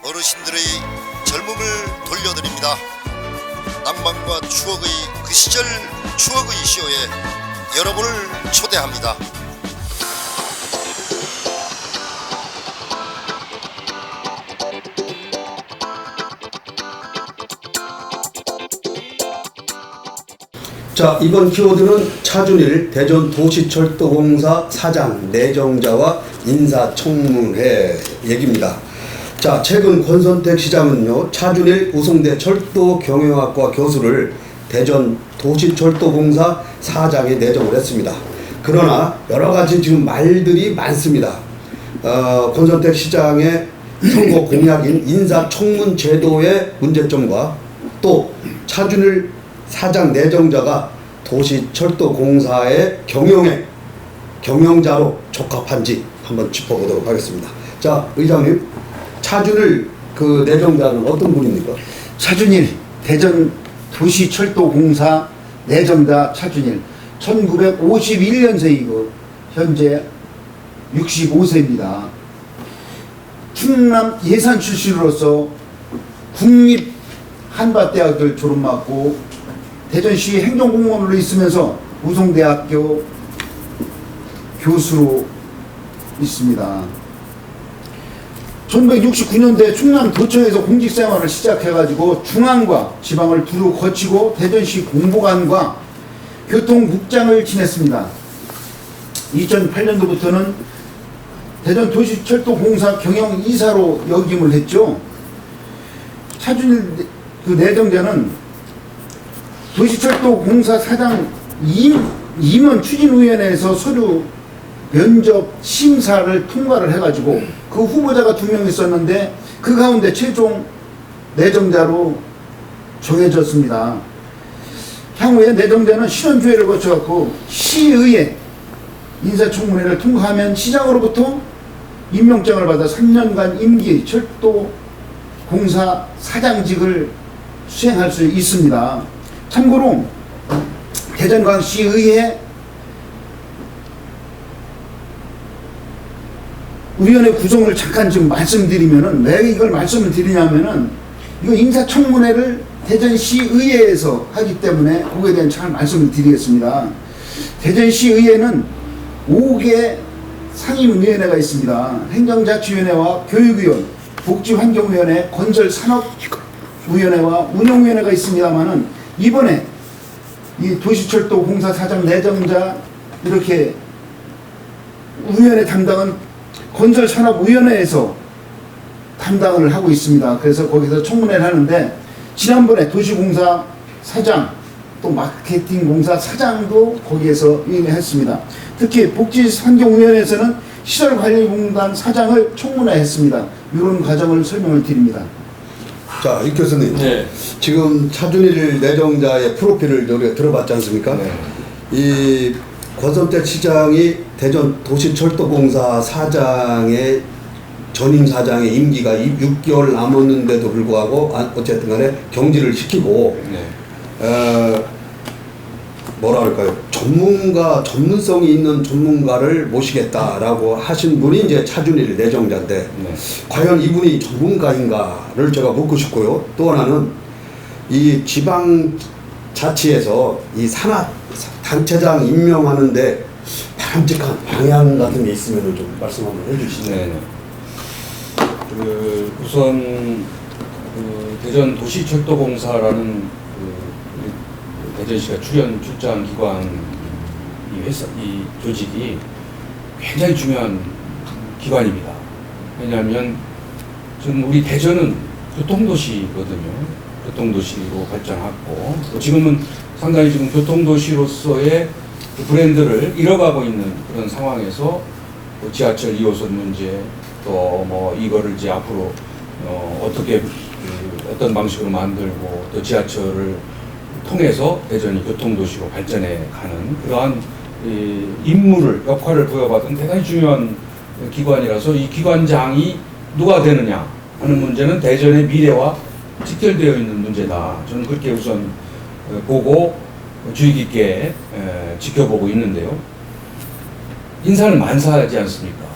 어르신들의 젊음을 돌려드립니다. 낭만과 추억의 그 시절 추억의 쇼에 여러분을 초대합니다. 자, 이번 키워드는 차준일 대전도시철도공사 사장 내정자와 인사청문회 얘기입니다. 자, 최근 권선택 시장은요, 차준일 우송대 철도경영학과 교수를 대전도시철도공사 사장에 내정을 했습니다. 그러나 여러 가지 지금 말들이 많습니다. 권선택 시장의 선거 공약인 인사청문 제도의 문제점과 또 차준일 사장 내정자가 도시철도공사의 경영자로 적합한지 한번 짚어보도록 하겠습니다. 자, 의장님, 차준일 그 내정자는 어떤 분입니까? 차준일 대전 도시철도공사 내정자 차준일 1951년생이고 현재 65세입니다. 충남 예산 출신으로서 국립 한밭대학을 졸업하고 대전시 행정공무원으로 있으면서 우송대학교 교수로 있습니다. 1969년대 충남도청에서 공직생활을 시작해가지고 중앙과 지방을 두루 거치고 대전시 공보관과 교통국장을 지냈습니다. 2008년도부터는 대전도시철도공사 경영이사로 역임을 했죠. 차준일 그 내정자는 도시철도공사 사장 임원 추진위원회에서 서류 면접 심사를 통과를 해가지고 그 후보자가 2명 있었는데 그 가운데 최종 내정자로 정해졌습니다. 향후에 내정자는 신원조회를 거쳐갖고 시의회 인사청문회를 통과하면 시장으로부터 임명장을 받아 3년간 임기 철도공사 사장직을 수행할 수 있습니다. 참고로 대전광시의회 위원회 구성을 잠깐 좀 말씀드리면은, 왜 이걸 말씀을 드리냐면은 이거 인사청문회를 대전시의회에서 하기 때문에 그거에 대한 잘 말씀을 드리겠습니다. 대전시의회는 5개 상임위원회가 있습니다. 행정자치위원회와 교육위원, 복지환경위원회, 건설산업위원회와 운영위원회가 있습니다만은 이번에 이 도시철도공사 사장 내정자 이렇게 위원회 담당은 건설산업위원회에서 담당을 하고 있습니다. 그래서 거기서 청문회를 하는데 지난번에 도시공사 사장 또 마케팅공사 사장도 거기에서 위원회했습니다. 특히 복지환경위원회에서는 시설관리공단 사장을 청문회했습니다. 이런 과정을 설명을 드립니다. 자, 이 교수님, 네. 지금 차준일 내정자의 프로필을 우리가 들어봤지 않습니까? 네. 이 권선택 시장이 대전도시철도공사 사장의 전임 사장의 임기가 6개월 남았는데도 불구하고 어쨌든 간에 경질을 시키고 네. 뭐라 할까요? 전문성이 있는 전문가를 모시겠다라고 하신 분이 이제 차준일 내정자인데, 네. 과연 이분이 전문가인가를 제가 묻고 싶고요. 또 하나는 이 지방자치에서 이 산하 단체장 임명하는데 바람직한 방향 같은 게 있으면 좀 말씀 한번 해주시죠. 네. 우선 대전 도시철도공사라는 대전시가 출장 기관 이 조직이 굉장히 중요한 기관입니다. 왜냐하면 지금 우리 대전은 교통도시거든요. 교통도시로 발전하고 또 지금은 상당히 지금 교통도시로서의 그 브랜드를 잃어가고 있는 그런 상황에서 지하철 2호선 문제 또 뭐 이거를 이제 앞으로 어떻게 어떤 방식으로 만들고 또 지하철을 통해서 대전이 교통도시로 발전해 가는 그러한 역할을 부여받은 대단히 중요한 기관이라서 이 기관장이 누가 되느냐 하는 문제는 대전의 미래와 직결되어 있는 문제다. 저는 그렇게 우선 보고 주의 깊게 지켜보고 있는데요. 인사는 만사하지 않습니까?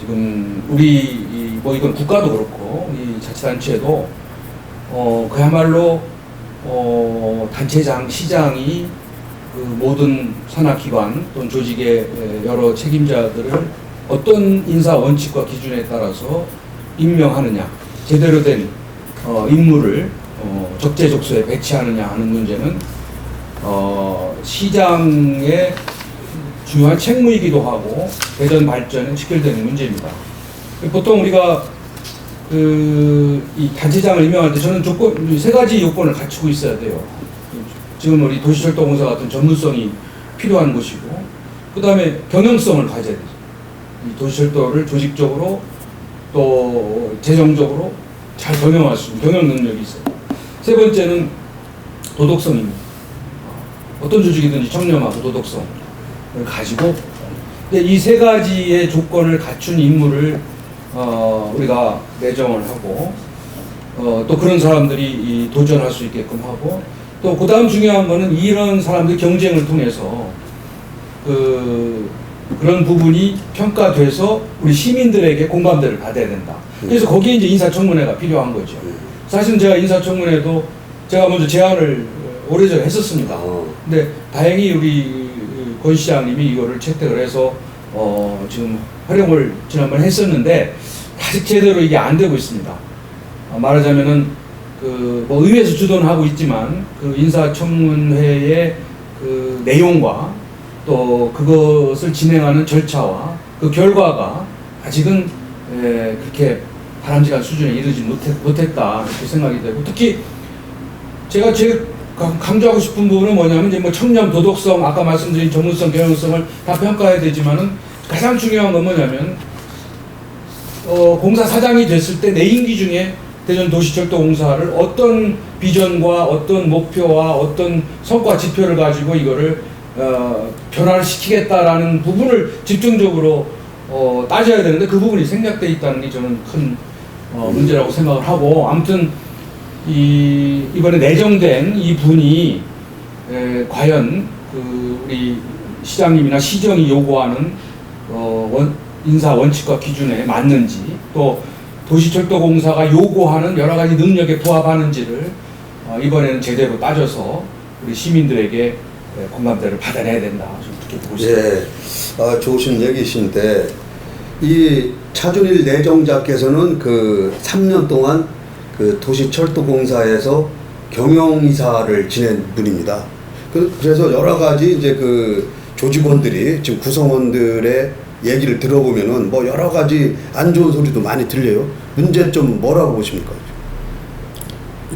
지금 우리 뭐 이건 국가도 그렇고 우리 자치단체도 그야말로 단체장, 시장이 그 모든 산하기관 또는 조직의 여러 책임자들을 어떤 인사 원칙과 기준에 따라서 임명하느냐, 제대로 된 인물을 적재적소에 배치하느냐 하는 문제는 시장의 중요한 책무이기도 하고 대전 발전에 직결되는 문제입니다. 보통 우리가 이 단체장을 임명할 때 저는 세 가지 요건을 갖추고 있어야 돼요. 지금 우리 도시철도공사 같은 전문성이 필요한 곳이고, 그 다음에 경영성을 가져야 되죠. 이 도시철도를 조직적으로 또 재정적으로 잘 경영할 수 있는 경영 능력이 있어요. 세 번째는 도덕성입니다. 어떤 조직이든지 청렴하고 도덕성을 가지고, 이 세 가지의 조건을 갖춘 인물을 우리가 내정을 하고 또 그런 사람들이 도전할 수 있게끔 하고, 또 그 다음 중요한 거는 이런 사람들 경쟁을 통해서 그런 부분이 평가돼서 우리 시민들에게 공감대를 받아야 된다. 그래서 거기에 이제 인사청문회가 필요한 거죠. 사실은 제가 인사청문회도 제가 먼저 제안을 오래전에 했었습니다. 근데 다행히 우리 권 시장님이 이거를 채택을 해서 지금 활용을 지난번에 했었는데 아직 제대로 이게 안 되고 있습니다. 말하자면은 뭐 의회에서 주도는 하고 있지만 그 인사청문회의 그 내용과 또 그것을 진행하는 절차와 그 결과가 아직은 그렇게 바람직한 수준에 이르지 못했다 이렇게 생각이 되고, 특히 제가 제일 강조하고 싶은 부분은 뭐냐면 이제 뭐 청렴, 도덕성, 아까 말씀드린 전문성, 경영성을 다 평가해야 되지만은 가장 중요한 건 뭐냐면 공사 사장이 됐을 때 내 임기 중에 대전도시철도공사를 어떤 비전과 어떤 목표와 어떤 성과 지표를 가지고 이거를 변화를 시키겠다라는 부분을 집중적으로 따져야 되는데 그 부분이 생략되어 있다는 게 저는 큰 문제라고 생각을 하고, 아무튼 이번에 내정된 이 분이 과연 우리 시장님이나 시정이 요구하는 인사 원칙과 기준에 맞는지, 또 도시철도공사가 요구하는 여러 가지 능력에 부합하는지를 이번에는 제대로 따져서 우리 시민들에게 공감대를 받아내야 된다. 좀 그렇게 보고 있습니다. 좋으신 얘기신데, 이 차준일 내정자께서는 그 3년 동안 그 도시철도공사에서 경영이사를 지낸 분입니다. 그래서 여러 가지 이제 그 조직원들이 지금 구성원들의 얘기를 들어보면은 뭐 여러 가지 안 좋은 소리도 많이 들려요. 문제점 뭐라고 보십니까?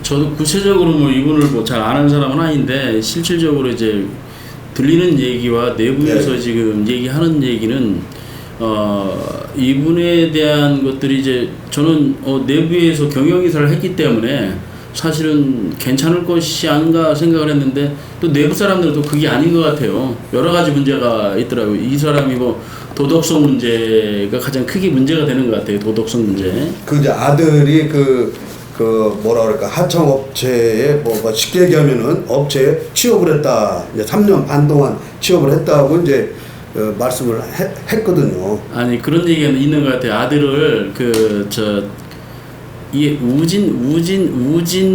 저도 구체적으로 뭐 이분을 뭐 잘 아는 사람은 아닌데 실질적으로 이제 들리는 얘기와 내부에서 네. 지금 얘기하는 얘기는 이분에 대한 것들이 이제 저는 내부에서 경영이사를 했기 때문에 사실은 괜찮을 것이 아닌가 생각을 했는데 또 내부 사람들은 또 그게 아닌 것 같아요. 여러 가지 문제가 있더라고요. 이 사람이 뭐 도덕성 문제가 가장 크게 문제가 되는 것 같아요. 도덕성 문제. 그 이제 아들이 그 뭐라 그럴까, 하청업체에 뭐 쉽게 얘기하면은 업체에 취업을 했다. 이제 3년 반 동안 취업을 했다고 이제 말씀을 했거든요. 아니 그런 얘기가 있는 것 같아요. 아들을 이게 우진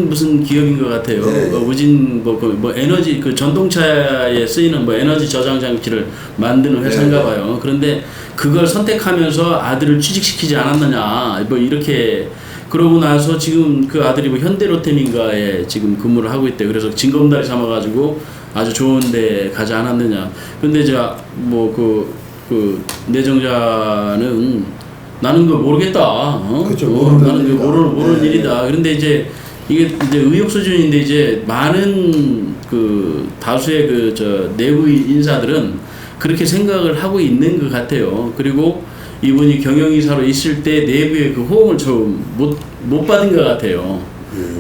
무슨 기업인 것 같아요. 네. 우진 뭐 에너지 그 전동차에 쓰이는 뭐 에너지 저장 장치를 만드는 회사인가 네. 봐요. 그런데 그걸 선택하면서 아들을 취직시키지 않았느냐 뭐 이렇게. 그러고 나서 지금 그 아들이 뭐 현대로템인가에 지금 근무를 하고 있대. 그래서 징검다리 삼아가지고 아주 좋은데 가지 않았느냐. 근데 제가 뭐 그 내정자는 나는 그거 모르겠다. 그렇죠. 나는 그거 모르는 일이다. 그런데 이제 이게 이제 의혹 수준인데 이제 많은 그 다수의 내부 인사들은 그렇게 생각을 하고 있는 것 같아요. 그리고 이분이 경영이사로 있을 때 내부의 그 호응을 좀 못 받은 것 같아요.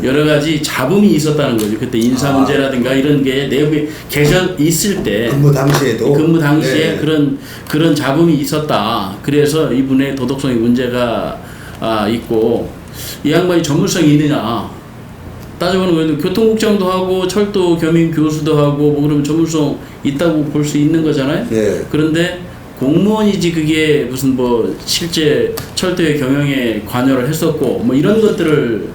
여러 가지 잡음이 있었다는 거죠. 그때 인사 문제라든가 이런 게 내부에 계셔 있을 때 근무 당시에도 네. 그런 잡음이 있었다. 그래서 이분의 도덕성의 문제가 있고, 이 양반이 전문성이 있느냐 따져보는 거예요. 교통국장도 하고 철도 겸임 교수도 하고 뭐 그러면 전문성 있다고 볼 수 있는 거잖아요. 네. 그런데 공무원이지 그게 무슨 뭐 실제 철도의 경영에 관여를 했었고 뭐 이런 것들을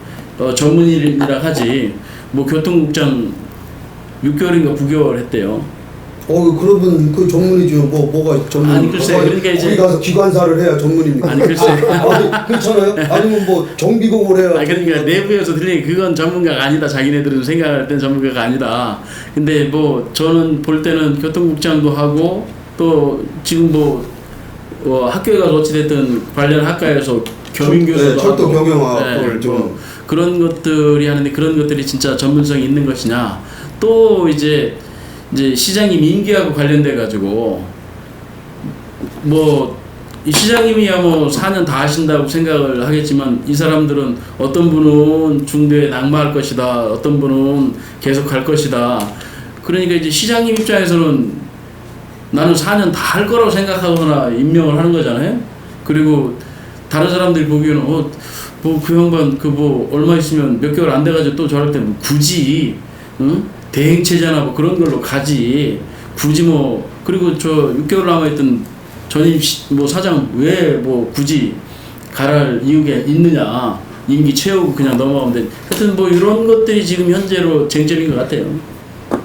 전문인이라 하지 뭐 교통국장 6개월인가 9개월 했대요. 그러면 그 전문이죠. 뭐가 전문? 아니, 글쎄, 그러니까 이제- 거기 가서 기관사를 해야 전문입니까? 아니, 글쎄. 아니, 그렇잖아요. 아니면 뭐 정비공을 해야. 그러니까 내부에서 들리니 그건 전문가가 아니다. 자기네들은 생각할 땐 전문가가 아니다. 근데 뭐 저는 볼 때는 교통국장도 하고 또 지금 학교에 가서 어찌됐든 관련 학과에서 겸임교수도 네, 철도 하고, 경영학을 좀. 뭐 그런 것들이 하는데 그런 것들이 진짜 전문성이 있는 것이냐. 또 이제 시장님 임기하고 관련돼 가지고 이 시장님이야 4년 다 하신다고 생각을 하겠지만 이 사람들은 어떤 분은 중도에 낙마할 것이다, 어떤 분은 계속 갈 것이다. 그러니까 이제 시장님 입장에서는 나는 4년 다 할 거라고 생각하거나 임명을 하는 거잖아요. 그리고 다른 사람들이 보기에는 그 양반 얼마 있으면 몇 개월 안 돼가지고 또 저럴 때 굳이 대행체제나 그런 걸로 가지 굳이 그리고 저 6개월 남아있던 전임 사장 왜 굳이 갈할 이유가 있느냐, 임기 채우고 그냥 넘어가면 돼. 하여튼 이런 것들이 지금 현재로 쟁점인 것 같아요.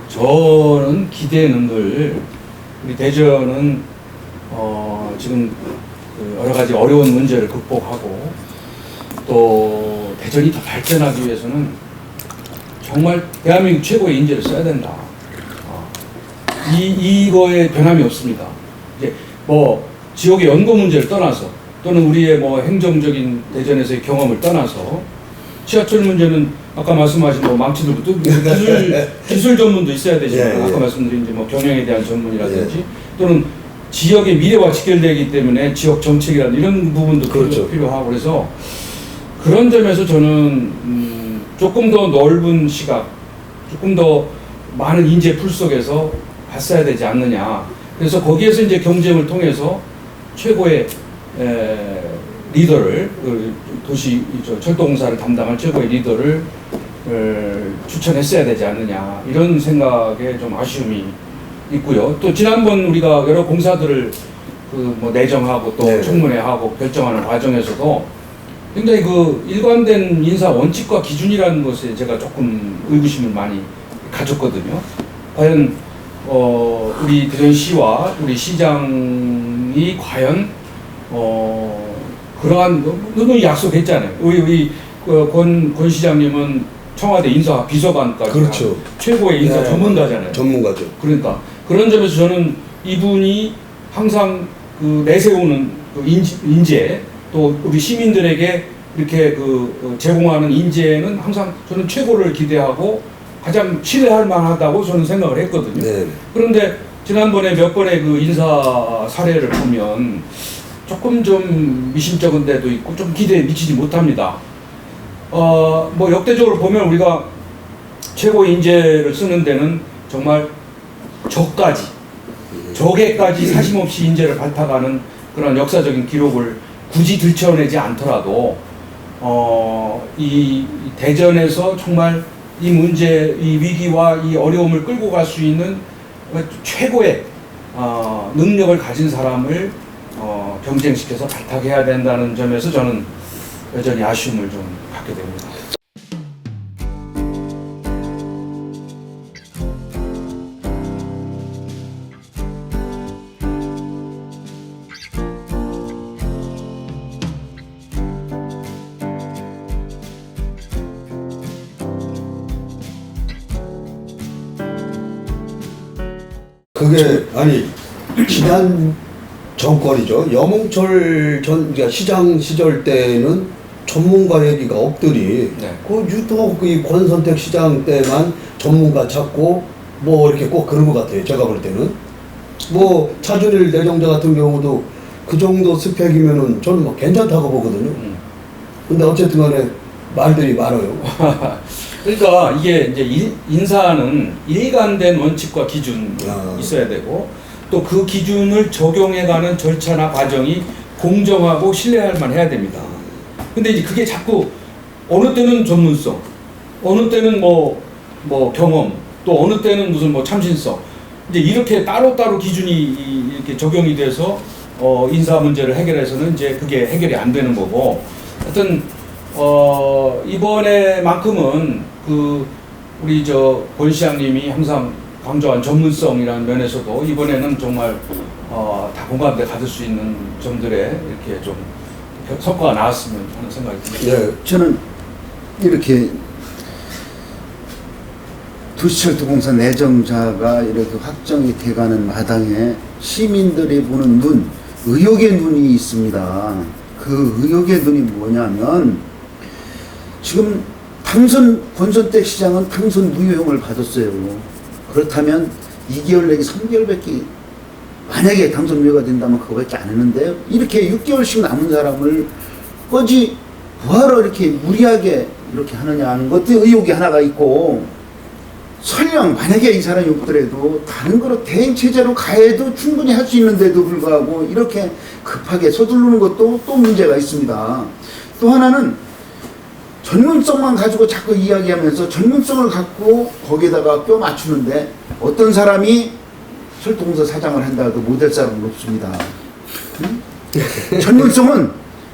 저는 기대는 늘 우리 대전은 지금 여러 가지 어려운 문제를 극복하고 또 대전이 더 발전하기 위해서는 정말 대한민국 최고의 인재를 써야 된다. 이거에 변함이 없습니다. 이제 지역의 연고 문제를 떠나서 또는 우리의 행정적인 대전에서의 경험을 떠나서 지하철 문제는 아까 말씀하신 망치들부터 기술 전문도 있어야 되지만 예, 예. 아까 말씀드린 경영에 대한 전문이라든지 또는 지역의 미래와 직결되기 때문에 지역 정책이라든지 이런 부분도 그렇죠. 필요하고 그래서 그런 점에서 저는 조금 더 넓은 시각, 조금 더 많은 인재 풀 속에서 봤어야 되지 않느냐. 그래서 거기에서 이제 경쟁을 통해서 최고의 리더를 철도공사를 담당할 최고의 리더를 추천했어야 되지 않느냐 이런 생각에 좀 아쉬움이 있고요. 또 지난번 우리가 여러 공사들을 내정하고 또 네. 청문회하고 결정하는 과정에서도 굉장히 일관된 인사 원칙과 기준이라는 것에 제가 조금 의구심을 많이 가졌거든요. 과연 우리 대전시와 우리 시장이 과연 그러한 너무 약속했잖아요. 우리 권 시장님은 청와대 인사 비서관까지 그렇죠. 최고의 인사 네. 전문가잖아요. 전문가죠. 그러니까 그런 점에서 저는 이분이 항상 내세우는 인재 또 우리 시민들에게 이렇게 제공하는 인재는 항상 저는 최고를 기대하고 가장 신뢰할 만하다고 저는 생각을 했거든요. 네. 그런데 지난번에 몇 번의 인사 사례를 보면 조금 좀 미심쩍은 데도 있고 좀 기대에 미치지 못합니다. 역대적으로 보면 우리가 최고 인재를 쓰는 데는 정말 적에까지 사심없이 인재를 발탁하는 그런 역사적인 기록을 굳이 들춰내지 않더라도 이 대전에서 정말 이 문제, 이 위기와 이 어려움을 끌고 갈 수 있는 최고의 능력을 가진 사람을 경쟁시켜서 발탁해야 된다는 점에서 저는 여전히 아쉬움을 좀 갖게 됩니다. 그게 지난 정권이죠. 여몽철 그러니까 시장 시절 때는 전문가 얘기가 없더니 네. 유독 이 권선택 시장 때만 전문가 찾고 이렇게 꼭 그런 것 같아요. 제가 볼 때는 차준일 내정자 같은 경우도 그 정도 스펙이면은 저는 괜찮다고 보거든요. 근데 어쨌든 간에 말들이 많아요. 그러니까 이게 이제 인사는 일관된 원칙과 기준이 있어야 되고 또 그 기준을 적용해가는 절차나 과정이 공정하고 신뢰할 만해야 됩니다. 근데 이제 그게 자꾸 어느 때는 전문성, 어느 때는 경험, 또 어느 때는 무슨 참신성 이제 이렇게 따로따로 기준이 이렇게 적용이 돼서 인사 문제를 해결해서는 이제 그게 해결이 안 되는 거고, 하여튼 이번에만큼은 그 우리 권 시장님이 항상 강조한 전문성이라는 면에서도 이번에는 정말 다 공감대 가질 수 있는 점들에 이렇게 좀 성과가 나왔으면 하는 생각이 듭니다. 예. 저는 이렇게 도시철도공사 내정자가 이렇게 확정이 돼가는 마당에 시민들이 보는 눈, 의혹의 눈이 있습니다. 그 의혹의 눈이 뭐냐면 지금 권선택 시장은 당선 무효형을 받았어요. 그렇다면 2개월 내지 3개월밖에 만약에 당선 무효가 된다면 그거밖에 안 했는데 이렇게 6개월씩 남은 사람을 꺼지 뭐하러 이렇게 무리하게 이렇게 하느냐 하는 것도 의혹이 하나가 있고, 설령 만약에 이 사람이 없더라도 다른 거로 대행 체제로 가해도 충분히 할 수 있는데도 불구하고 이렇게 급하게 서두르는 것도 또 문제가 있습니다. 또 하나는 전문성만 가지고 자꾸 이야기하면서 전문성을 갖고 거기에다가 뼈 맞추는데, 어떤 사람이 철도공사 사장을 한다 해도 못할 사람은 없습니다. 전문성은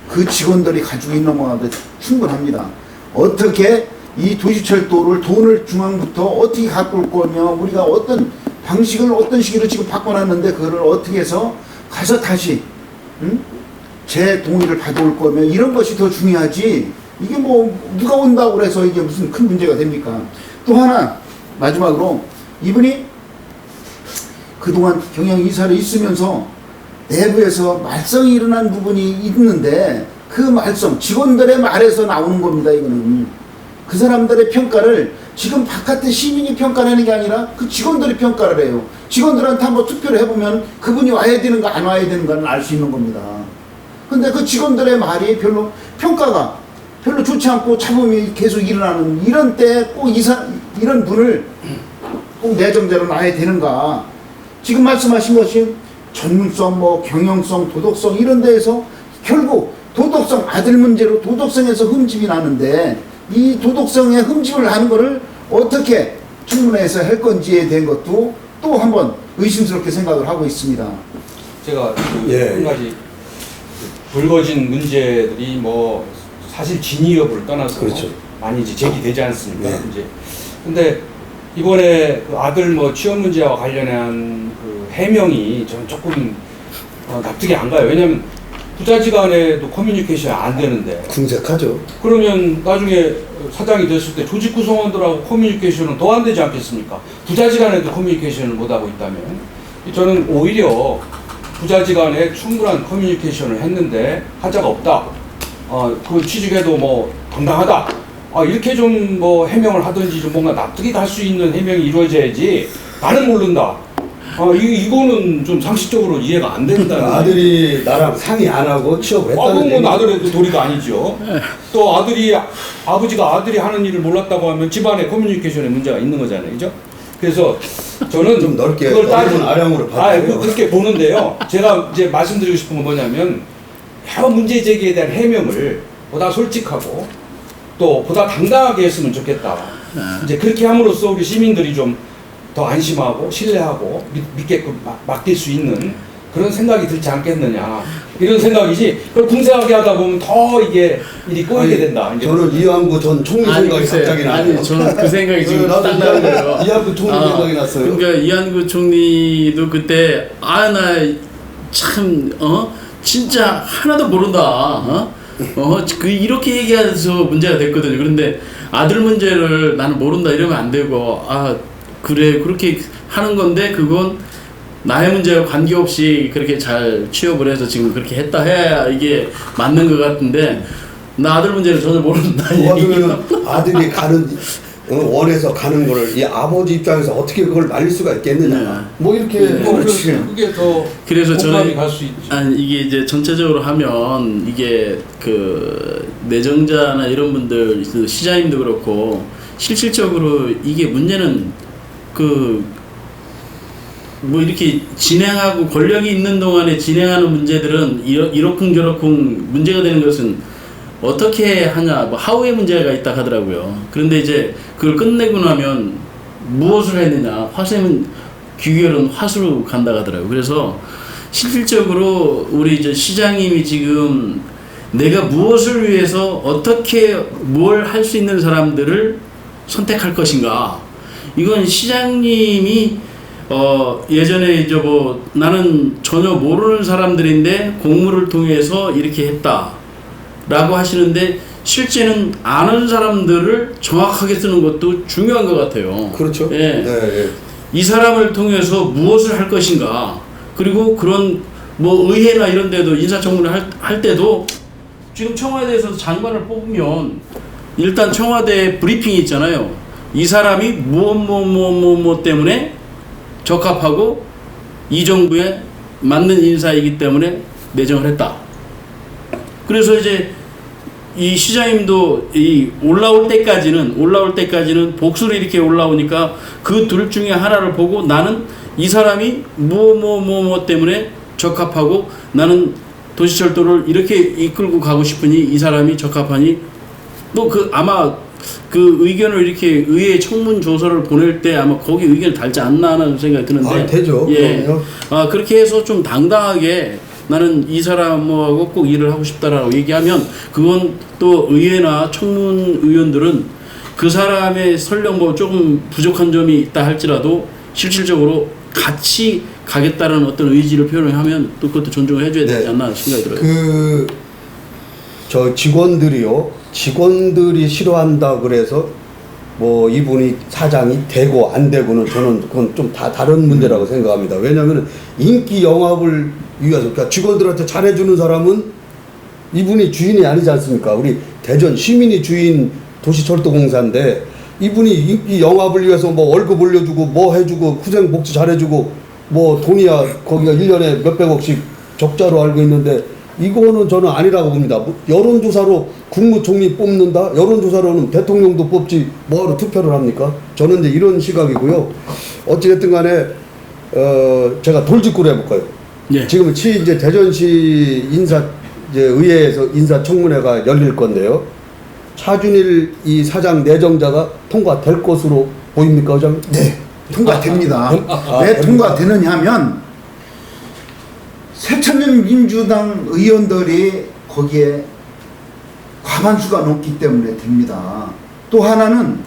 그 직원들이 가지고 있는 것보다 충분합니다. 어떻게 이 도시철도를 돈을 중앙부터 어떻게 갖고 올 거냐, 우리가 어떤 방식을 어떤 시기로 지금 바꿔놨는데 그거를 어떻게 해서 가서 다시 제 동의를 받아올 거면 이런 것이 더 중요하지, 이게 뭐 누가 온다고 그래서 이게 무슨 큰 문제가 됩니까? 또 하나 마지막으로, 이분이 그동안 경영이사로 있으면서 내부에서 말썽이 일어난 부분이 있는데 그 말썽 직원들의 말에서 나오는 겁니다. 이거는 그 사람들의 평가를 지금 바깥에 시민이 평가하는 게 아니라 그 직원들이 평가를 해요. 직원들한테 한번 투표를 해보면 그분이 와야 되는가 안 와야 되는가는 알 수 있는 겁니다. 근데 그 직원들의 말이 별로 평가가 별로 좋지 않고 잡음이 계속 일어나는 이런 때 꼭 이런 분을 꼭 내정자로 놔야 되는가? 지금 말씀하신 것이 전문성, 뭐 경영성, 도덕성 이런 데에서 결국 도덕성, 아들 문제로 도덕성에서 흠집이 나는데, 이 도덕성에 흠집을 하는 것을 어떻게 충분해서 할 건지에 대한 것도 또 한번 의심스럽게 생각을 하고 있습니다. 제가 예. 한 가지 불거진 문제들이 뭐 사실 진위 여부를 떠나서 그렇죠. 많이 이제 제기되지 않습니까? 네. 이제 근데 이번에 그 아들 뭐 취업 문제와 관련한 그 해명이 저는 조금 납득이 안 가요. 왜냐하면 부자지간에도 커뮤니케이션이 안 되는데, 궁색하죠. 그러면 나중에 사장이 됐을 때 조직 구성원들하고 커뮤니케이션은 더 안 되지 않겠습니까? 부자지간에도 커뮤니케이션을 못하고 있다면, 저는 오히려 부자지간에 충분한 커뮤니케이션을 했는데 하자가 없다. 그 취직해도 뭐 당당하다. 이렇게 좀 뭐 해명을 하든지 좀 뭔가 납득이 갈 수 있는 해명이 이루어져야지, 나는 모른다. 이거는 좀 상식적으로 이해가 안 된다는. 아들이 나랑 상의 안 하고 취업을 했다는 그건 뭐 아들의 도리가 아니죠. 또 아버지가 아들이 하는 일을 몰랐다고 하면 집안의 커뮤니케이션에 문제가 있는 거잖아요. 그죠? 그래서 저는 좀 넓게 그걸 넓은 아량으로 봐요. 그렇게 보는데요. 제가 이제 말씀드리고 싶은 건 뭐냐면, 여러 문제 제기에 대한 해명을 보다 솔직하고 또 보다 당당하게 했으면 좋겠다. 이제 그렇게 함으로써 우리 시민들이 좀 더 안심하고 신뢰하고 믿게끔 맡길 수 있는 그런 생각이 들지 않겠느냐, 이런 생각이지, 그걸 궁색하게 하다 보면 더 이게 일이 꼬이게 된다. 이제 저는 이한구 전 총리 생각이 갑자기 나요. 아니 저는 그 생각이 지금 나도 딱 나는 거예요. 이한구 총리 생각이 났어요. 그러니까 이한구 총리도 그때 나 참 진짜 하나도 모른다. 그 이렇게 얘기해서 문제가 됐거든요. 그런데 아들 문제를 나는 모른다 이러면 안 되고, 그래 그렇게 하는 건데 그건 나의 문제와 관계없이 그렇게 잘 취업을 해서 지금 그렇게 했다 해야 이게 맞는 것 같은데, 나 아들 문제를 전혀 모른다. 그 와중에는 아들이 가는 원해서 가는 거를 이 아버지 입장에서 어떻게 그걸 말릴 수가 있겠느냐. 네. 뭐 이렇게 그게 더 그래서 공감이 저는 갈 수 있죠. 이게 이제 전체적으로 하면 이게 그 내정자나 이런 분들, 그 시장님도 그렇고 실질적으로 이게 문제는 뭐 이렇게 진행하고 권력이 있는 동안에 진행하는 문제들은 이러쿵저러쿵 문제가 되는 것은 어떻게 하냐, 뭐 하우의 문제가 있다 하더라고요. 그런데 이제 그걸 끝내고 나면 무엇을 했느냐, 귀결은 화수로 간다 하더라고요. 그래서 실질적으로 우리 저 시장님이 지금 내가 무엇을 위해서 어떻게 뭘 할 수 있는 사람들을 선택할 것인가. 이건 시장님이 예전에 이제 뭐 나는 전혀 모르는 사람들인데 공모를 통해서 이렇게 했다라고 하시는데 실제는 아는 사람들을 정확하게 쓰는 것도 중요한 것 같아요. 그렇죠. 예. 네. 이 사람을 통해서 무엇을 할 것인가. 그리고 그런 뭐 의회나 이런 데도 인사청문회 할 때도 지금 청와대에서 장관을 뽑으면 일단 청와대 브리핑이 있잖아요. 이 사람이 뭐 때문에 적합하고 이 정부에 맞는 인사이기 때문에 내정을 했다. 그래서 이제 이 시장님도 이 올라올 때까지는 복수로 이렇게 올라오니까 그 둘 중에 하나를 보고 나는 이 사람이 뭐 때문에 적합하고 나는 도시철도를 이렇게 이끌고 가고 싶으니 이 사람이 적합하니 또 그 아마 그 의견을 이렇게 의회 청문 조서를 보낼 때 아마 거기 의견을 달지 않나 하는 생각이 드는데 되죠. 예. 그럼요. 그렇게 해서 좀 당당하게 나는 이 사람하고 꼭 일을 하고 싶다라고 얘기하면 그건 또 의회나 청문 의원들은 그 사람의 설령 뭐 조금 부족한 점이 있다 할지라도 실질적으로 같이 가겠다는 어떤 의지를 표현하면 또 그것도 존중해 줘야 되지 않나 생각이 들어요. 저 직원들이 싫어한다 그래서 뭐 이분이 사장이 되고 안 되고는 저는 그건 좀 다 다른 문제라고 생각합니다. 왜냐하면 인기 영합을 위해서 그러니까 직원들한테 잘해주는 사람은 이분이 주인이 아니지 않습니까? 우리 대전 시민이 주인 도시철도공사인데 이분이 인기 영합을 위해서 뭐 월급 올려주고 뭐 해주고 후생복지 잘해주고 뭐 돈이야 거기가 1년에 몇백억씩 적자로 알고 있는데 이거는 저는 아니라고 봅니다. 여론조사로 국무총리 뽑는다? 여론조사로는 대통령도 뽑지 뭐하러 투표를 합니까? 저는 이제 이런 시각이고요. 어찌됐든 간에 제가 돌직구를 해볼까요? 예. 지금 이제 대전시 이제 의회에서 인사청문회가 열릴 건데요. 차준일 이 사장 내정자가 통과될 것으로 보입니까, 의장님? 네, 통과됩니다. 아, 왜 통과되느냐 하면 새천년 민주당 의원들이 거기에 과반수가 넘기 때문에 됩니다. 또 하나는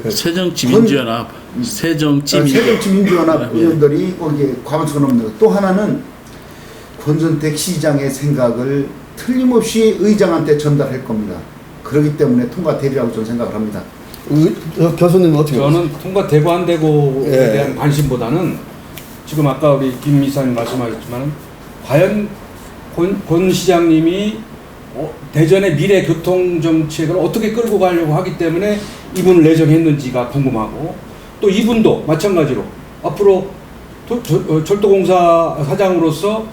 새정치민주연합, 새정치민주연합 의원들이 거기에 과반수가 넘는 것. 또 하나는 권선택 시장의 생각을 틀림없이 의장한테 전달할 겁니다. 그렇기 때문에 통과되리라고 저는 생각을 합니다. 교수님은 어떻게 보세요? 저는 통과되고 안 되고에 예. 대한 관심보다는 지금 아까 우리 김 이사님 말씀하셨지만 과연 권 시장님이 대전의 미래 교통 정책을 어떻게 끌고 가려고 하기 때문에 이분을 내정했는지가 궁금하고 또 이분도 마찬가지로 앞으로 철도공사 사장으로서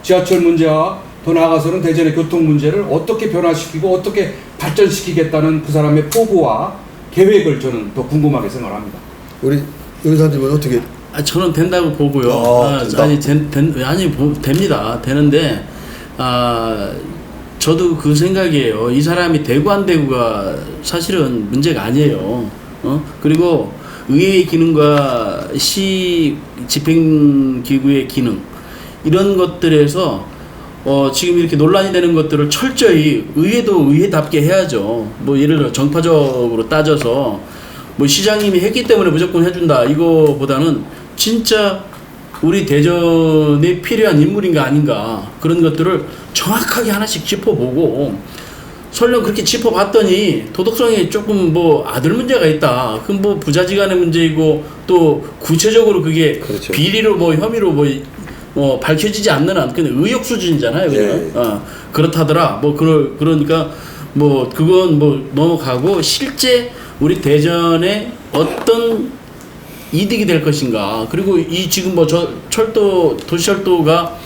지하철 문제와 더 나아가서는 대전의 교통 문제를 어떻게 변화시키고 어떻게 발전시키겠다는 그 사람의 포부와 계획을 저는 더 궁금하게 생각합니다. 우리 의사님은 어떻게? 저는 된다고 보고요. 된다. 됩니다. 되는데 저도 그 생각이에요. 이 사람이 되고 안 되고가 사실은 문제가 아니에요. 그리고 의회의 기능과 시 집행기구의 기능 이런 것들에서 지금 이렇게 논란이 되는 것들을 철저히 의회도 의회답게 해야죠. 뭐 예를 들어 정파적으로 따져서 뭐 시장님이 했기 때문에 무조건 해준다 이거보다는 진짜 우리 대전에 필요한 인물인가 아닌가 그런 것들을 정확하게 하나씩 짚어보고 설령 그렇게 짚어봤더니 도덕성에 조금 뭐 아들 문제가 있다. 그럼 뭐 부자지간의 문제이고 또 구체적으로 그게 그렇죠. 비리로 뭐 혐의로 뭐 밝혀지지 않는 한 그냥 의혹 수준이잖아요. 그냥. 예. 그렇다더라. 뭐 그러니까 뭐 그건 뭐 넘어가고 실제 우리 대전에 어떤 이득이 될 것인가. 그리고 이 지금 뭐 도시철도가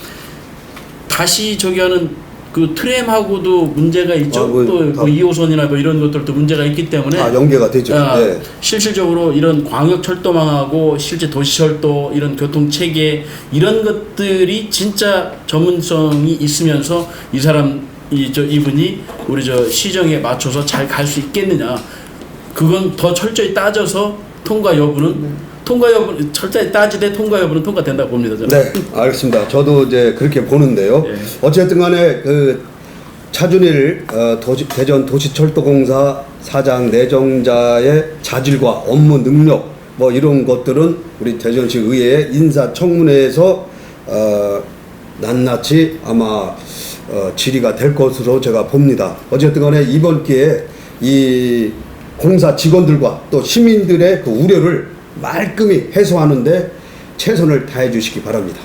다시 저기 하는 그 트램하고도 문제가 있죠. 또 뭐 2호선이나 뭐 이런 것들도 문제가 있기 때문에 연계가 되죠. 네. 실질적으로 이런 광역철도망하고 실제 도시철도 이런 교통체계 이런 것들이 진짜 전문성이 있으면서 이분이 우리 시정에 맞춰서 잘 갈 수 있겠느냐. 그건 더 철저히 따져서 통과 여부는 통과 여부 철저히 따지되 통과 여부는 통과된다고 봅니다. 저는. 네, 알겠습니다. 저도 이제 그렇게 보는데요. 예. 어쨌든 간에 그 차준일 대전 도시철도공사 사장 내정자의 자질과 업무 능력 뭐 이런 것들은 우리 대전시 의회 인사청문회에서 낱낱이 아마 질의가 될 것으로 제가 봅니다. 어쨌든 간에 이번 기회에 이 공사 직원들과 또 시민들의 그 우려를 말끔히 해소하는데 최선을 다해 주시기 바랍니다.